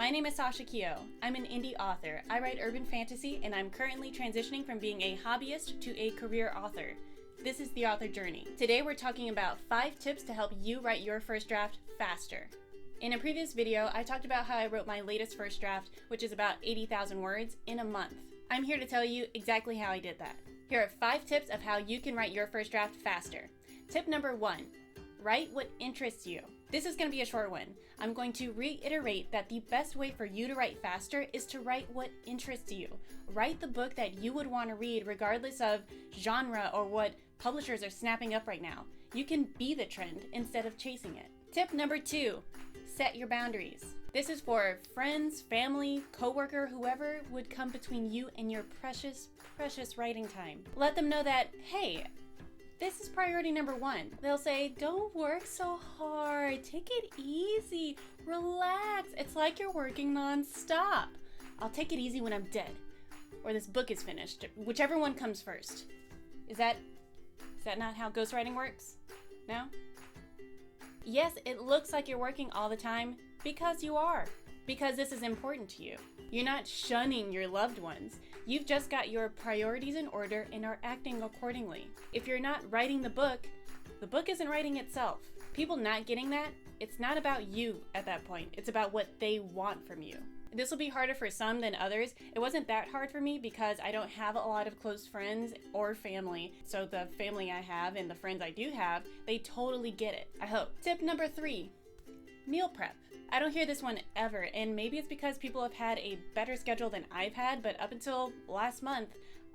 My name is Sasha Keogh. I'm an indie author. I write urban fantasy, and I'm currently transitioning from being a hobbyist to a career author. This is the author journey. Today we're talking about 5 tips to help you write your first draft faster. In a previous video, I talked about how I wrote my latest first draft, which is about 80,000 words, in a month. I'm here to tell you exactly how I did that. Here are 5 tips of how you can write your first draft faster. Tip number 1, write what interests you. This is going to be a short one. I'm going to reiterate that the best way for you to write faster is to write what interests you. Write the book that you would want to read regardless of genre or what publishers are snapping up right now. You can be the trend instead of chasing it. Tip number 2, set your boundaries. This is for friends, family, coworker, whoever would come between you and your precious, precious writing time. Let them know that, hey, this is priority number 1. They'll say, don't work so hard, take it easy, relax. It's like you're working non-stop. I'll take it easy when I'm dead, or this book is finished, whichever one comes first. Is that not how ghostwriting works? No? Yes, it looks like you're working all the time because you are, because this is important to you. You're not shunning your loved ones. You've just got your priorities in order and are acting accordingly. If you're not writing the book isn't writing itself. People not getting that, it's not about you at that point. It's about what they want from you. This will be harder for some than others. It wasn't that hard for me because I don't have a lot of close friends or family. So the family I have and the friends I do have, they totally get it, I hope. Tip number 3, meal prep. I don't hear this one ever, and maybe it's because people have had a better schedule than I've had, but up until last month,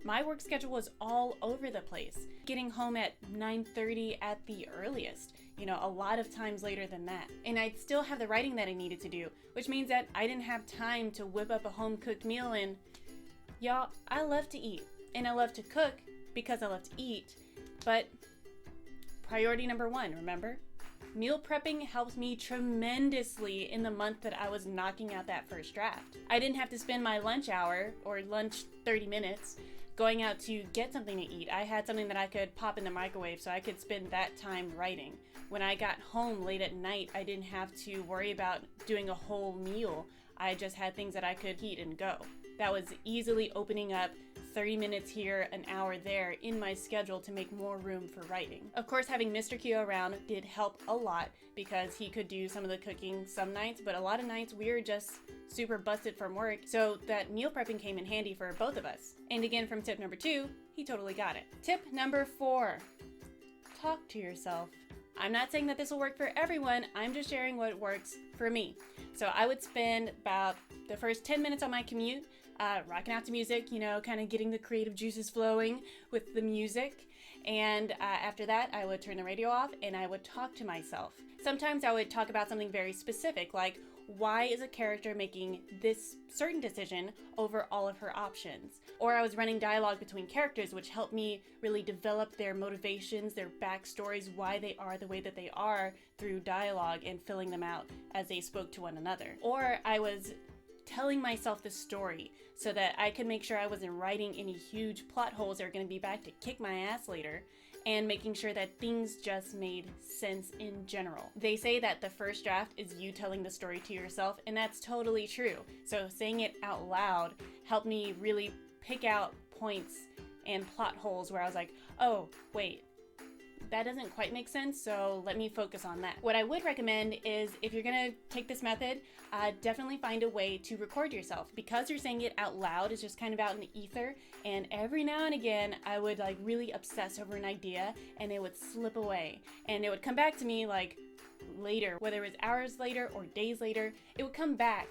my work schedule was all over the place. Getting home at 9:30 at the earliest, a lot of times later than that. And I'd still have the writing that I needed to do, which means that I didn't have time to whip up a home-cooked meal. And y'all, I love to eat, and I love to cook because I love to eat, but priority number 1, remember? Meal prepping helped me tremendously in the month that I was knocking out that first draft. I didn't have to spend my lunch hour, or lunch 30 minutes, going out to get something to eat. I had something that I could pop in the microwave so I could spend that time writing. When I got home late at night, I didn't have to worry about doing a whole meal. I just had things that I could heat and go. That was easily opening up 30 minutes here, an hour there in my schedule to make more room for writing. Of course, having Mr. Keogh around did help a lot because he could do some of the cooking some nights, but a lot of nights we were just super busted from work, so that meal prepping came in handy for both of us. And again, from tip number 2, he totally got it. Tip number 4, talk to yourself. I'm not saying that this will work for everyone, I'm just sharing what works for me. So I would spend about the first 10 minutes on my commute rocking out to music, kind of getting the creative juices flowing with the music. And after that, I would turn the radio off and I would talk to myself. Sometimes I would talk about something very specific, like why is a character making this certain decision over all of her options? Or I was running dialogue between characters, which helped me really develop their motivations, their backstories, why they are the way that they are through dialogue and filling them out as they spoke to one another. Or I was telling myself the story so that I could make sure I wasn't writing any huge plot holes that are going to be back to kick my ass later, and making sure that things just made sense in general. They say that the first draft is you telling the story to yourself, and that's totally true. So saying it out loud helped me really pick out points and plot holes where I was like, oh, wait, that doesn't quite make sense, so let me focus on that. What I would recommend is, if you're gonna take this method, definitely find a way to record yourself. Because you're saying it out loud, it's just kind of out in the ether, and every now and again, I would really obsess over an idea, and it would slip away. And it would come back to me later, whether it was hours later or days later, it would come back.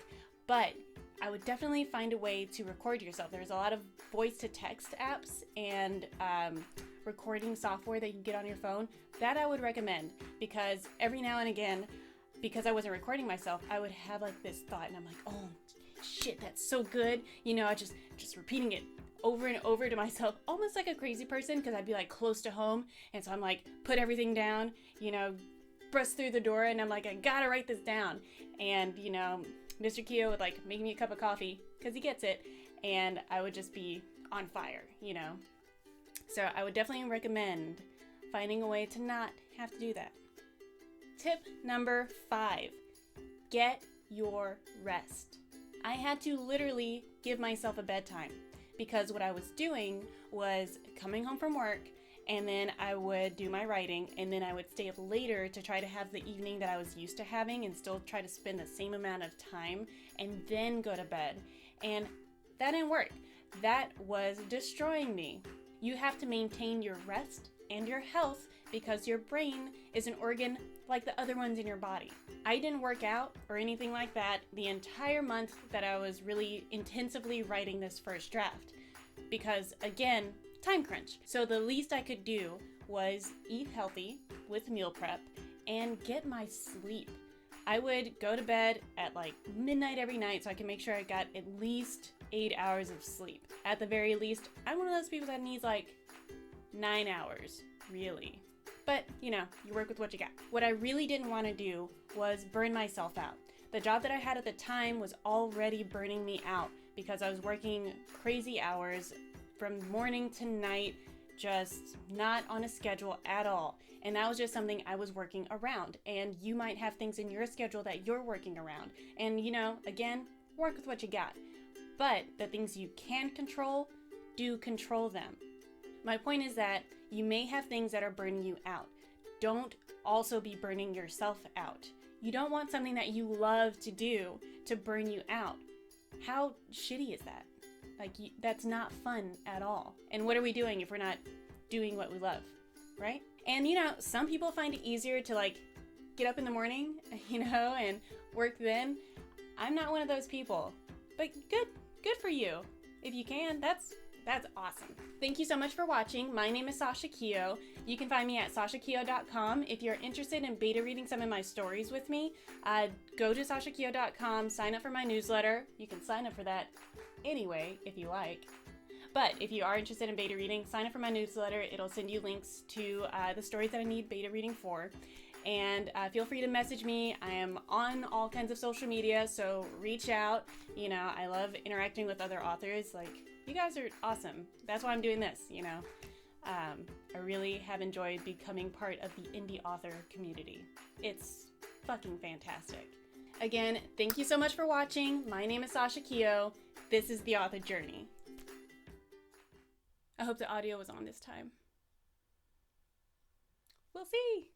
But I would definitely find a way to record yourself. There's a lot of voice-to-text apps and recording software that you can get on your phone. That I would recommend, because every now and again, because I wasn't recording myself, I would have this thought, and I'm like, oh shit, that's so good. I just repeating it over and over to myself, almost like a crazy person, because I'd be close to home, and so I'm put everything down, bust through the door, and I'm I gotta write this down. And Mr. Keogh would make me a cup of coffee because he gets it, and I would just be on fire, So I would definitely recommend finding a way to not have to do that. Tip number 5, get your rest. I had to literally give myself a bedtime because what I was doing was coming home from work and then I would do my writing and then I would stay up later to try to have the evening that I was used to having and still try to spend the same amount of time and then go to bed. And that didn't work. That was destroying me. You have to maintain your rest and your health because your brain is an organ like the other ones in your body. I didn't work out or anything like that the entire month that I was really intensively writing this first draft because, again, time crunch. So the least I could do was eat healthy with meal prep and get my sleep. I would go to bed at like midnight every night so I can make sure I got at least 8 hours of sleep. At the very least, I'm one of those people that needs like 9 hours, really. But, you work with what you got. What I really didn't want to do was burn myself out. The job that I had at the time was already burning me out because I was working crazy hours from morning to night, just not on a schedule at all. And that was just something I was working around. And you might have things in your schedule that you're working around. And, again, work with what you got. But the things you can control, do control them. My point is that you may have things that are burning you out. Don't also be burning yourself out. You don't want something that you love to do to burn you out. How shitty is that? That's not fun at all. And what are we doing if we're not doing what we love, right? And some people find it easier to get up in the morning, and work then. I'm not one of those people, but good for you. If you can, that's awesome. Thank you so much for watching. My name is Sasha Keogh. You can find me at sashakeogh.com. If you're interested in beta reading some of my stories with me, go to sashakeogh.com, sign up for my newsletter. You can sign up for that anyway, if you like. But if you are interested in beta reading, sign up for my newsletter. It'll send you links to the stories that I need beta reading for. And feel free to message me. I am on all kinds of social media, so reach out. I love interacting with other authors. You guys are awesome. That's why I'm doing this, I really have enjoyed becoming part of the indie author community. It's fucking fantastic. Again, thank you so much for watching. My name is Sasha Keogh. This is The Author Journey. I hope the audio was on this time. We'll see.